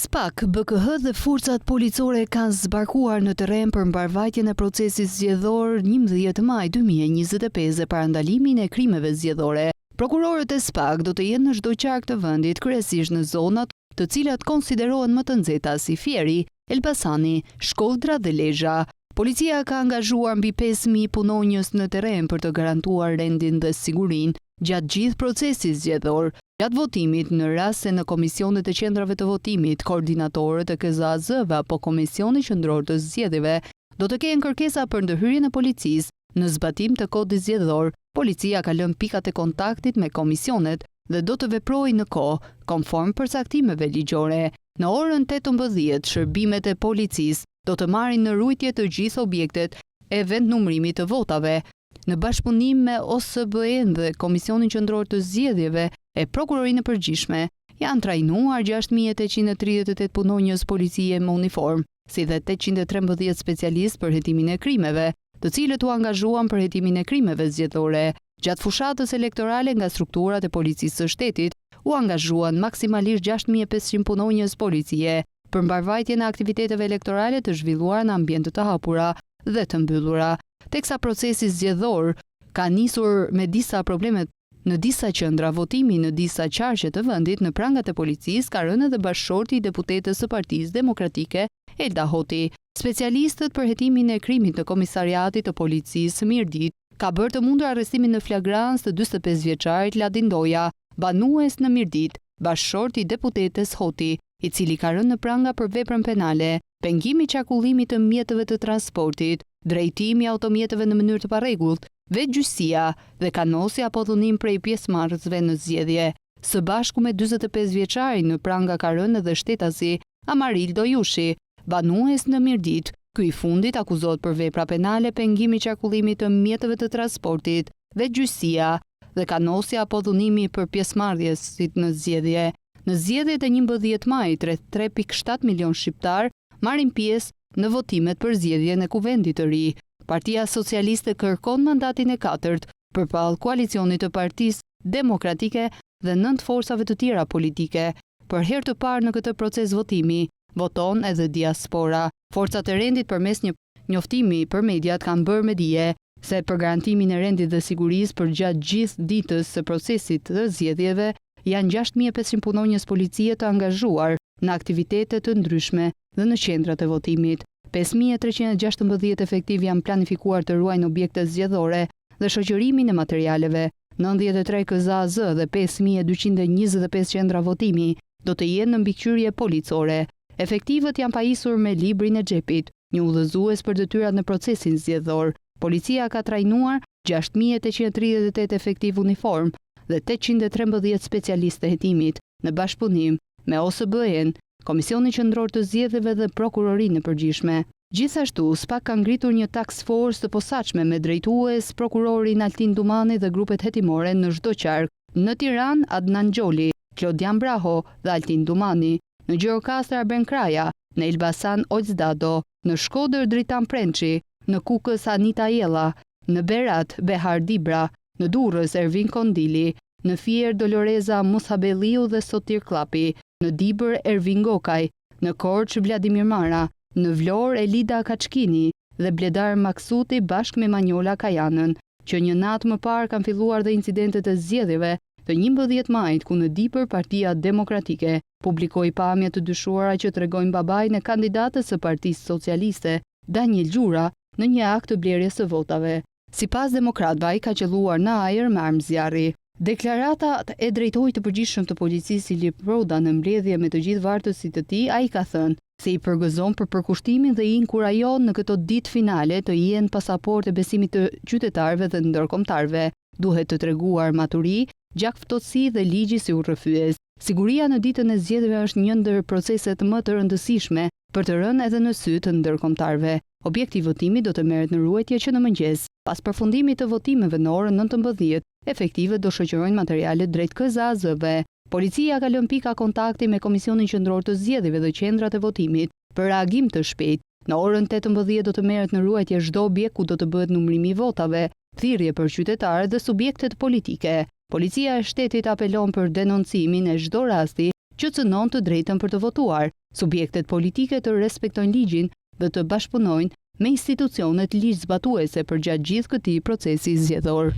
SPAK, BKH dhe forcat policore kanë zbarkuar në terren për mbarvajtjen e procesit zgjedhor 11 maj 2025 dhe parandalimin e krimeve zgjedhore. Prokurorët e SPAK do të jenë në çdo qark të vendit, kryesisht në zonat të cilat konsiderohen më të nxehta si Fieri, Elbasani, Shkodra dhe Lezhë. Policia ka angazhuar mbi 5.000 punonjës në terren për të garantuar rendin dhe sigurinë gjatë gjithë procesit zgjedhor. Gjatë votimit, në rast se në komisionet e qendrave të votimit, koordinatorët e KZAZ-ve apo Komisioni Qendror të Zgjedhjeve do të kenë kërkesa për ndërhyrjen e policisë në zbatim të kodit zgjedhor. Policia ka lënë pikat e kontaktit me komisionet dhe do të veprojë në kohë, konform përcaktimeve ligjore. Në orën 18, shërbimet e policisë do të marrin në rujtje të gjithë objektet e vendnumërimit të votave, në bashkëpunim me OSBE dhe Komisionin Qendror të Zgjedhjeve e Prokurorinë e Përgjithshme. Janë trajnuar 6.838 punonjës policie me uniformë, si dhe 813 specialistë për hetimin e krimeve, të cilët u angazhuan për hetimin e krimeve zgjedhore. Gjatë fushatës elektorale nga strukturat e policisë së shtetit, u angazhuan maksimalisht 6.500 punonjës policie për mbarvajtjen e aktiviteteve elektorale të zhvilluara në ambiente të hapura dhe të mbyllura. Teksa procesi zgjedhor ka nisur me disa probleme në disa qendra votimi në disa qarqe të vendit, në prangat e policisë ka rënë edhe bashkëshorti i deputetës së Partisë Demokratike, Elda Hoti. Specialistët për hetimin e krimit të Komisariatit të Policisë Mirdit ka bërë të mundur arrestimin në flagrancë të 45 vjeçarit Ladin Doja, banues në Mirdit, bashkëshorti i deputetes Hoti, i cili ka rënë në pranga për veprën penale, pengimi i qarkullimit të mjeteve të transportit, drejtimi i automjeteve në mënyrë të parregullt, vetgjyqësia dhe kanosja apo dhunim prej pjesëmarrësve në zgjedhje. Së bashku me 45 vjeçarin në pranga ka rënë edhe shtetasi Amarildo Jushi, banues në Mirdit. Ky i fundit akuzohet për vepra penale, pengimi i qarkullimit të mjeteve të transportit, vetgjyqësia dhe kanosja apo dhunimi për pjesëmarrësit në zgjedhje. Në zgjedhjet e 11 majit, rreth 3.7 milion shqiptar marrin pjesë në votimet për zgjedhjen e kuvendit të ri. Partia Socialiste kërkon mandatin e 4 përbalë koalicionit të Partisë Demokratike dhe 9 forsave të tjera politike. Për herë të parë në këtë proces votimi, voton edhe diaspora. Forcat e rendit përmes një njoftimi për mediat kanë bërë me dije se për garantimin e rendit dhe sigurisë për gjatë gjithë ditës së procesit të zgjedhjeve janë 6.500 punonjës policie të angazhuar në aktivitete të ndryshme dhe në qendrat e votimit. 5.316 efektiv janë planifikuar të ruajnë objekte zgjedhore dhe shoqërimin e materialeve. 93 KZAZ dhe 5.225 qendra votimi do të jenë në mbikëqyrje policore. Efektivët janë pajisur me librin e xhepit, një udhëzues për detyrat në procesin zgjedhor. Policia ka trajnuar 6.838 efektiv uniform dhe 813 specialistë të hetimit në bashkëpunim me OSBE-n, Komisionin Qendror të Zgjedhjeve dhe Prokurorinë e Përgjithshme. Gjithashtu, SPAK ka ngritur një task force të posaçme me drejtues, prokurorin Altin Dumani dhe grupet hetimore në çdo qark. Në Tiranë, Adnan Gjoli, Klodian Braho dhe Altin Dumani, në Gjirokastër Arben Kraja, në Elbasan Ojzdado, në Shkodër Dritan Prençi, në Kukës Anita Jella, në Berat Behar Dibra, në Durrës Ervin Kondili, në Fier Doloreza Musabelliu dhe Sotir Klapi, në Dibër Ervin Gokaj, në Korç Vladimir Mara, në Vlorë Elida Kaçkini dhe Bledar Maksuti bashkë me Manjola Kajanën, që një natë më parë kanë filluar dhe incidentet e zgjedhjeve të 11 majit ku në Dibër Partia Demokratike publikoi pamje të dyshuara që tregojnë babajnë e kandidatës së Partisë Socialiste, Daniel Gjura, në një akt të blerjes së votave. Sipas demokratëve, ai ka qelluar në ajër me armë zjarri. Deklarata e drejtorit të përgjithshëm të policisë Ilip Roda në mbledhje me të gjithë vartësit të tij, ai ka thënë se i përgëzon për përkushtimin dhe i inkurajon në këto ditë finale të jenë pasaportë e besimit të qytetarëve dhe ndërkombëtarëve. Duhet të treguar maturi, gjakftotësi dhe ligji si urrëfyes. Siguria në ditën e zgjedhjeve është një ndër proceset më të rëndësishme për të rënë edhe në sy të ndërkombëtarëve. Objekti i votimit do të merret në ruajtje që në mëngjes. Pas përfundimit të votimeve në orën 19, efektivët do shoqërojnë materialet drejt KZAZ-ve. Policia ka lënë pika kontakti me Komisionin Qendror të Zgjedhjeve dhe qendrat e votimit për reagim të shpejtë. Në orën 18 do të merret në ruajtje çdo objekt ku do të bëhet numërimi i votave, thirrje për qytetarët dhe subjektet politike. Policia e shtetit apelon për denoncimin e çdo rasti që cënon të drejtën për të votuar. Subjektet politike të respektojnë ligjin dhe të bashkëpunojnë me institucionet ligjzbatuese përgjatë gjithë këtij procesi zgjedhor.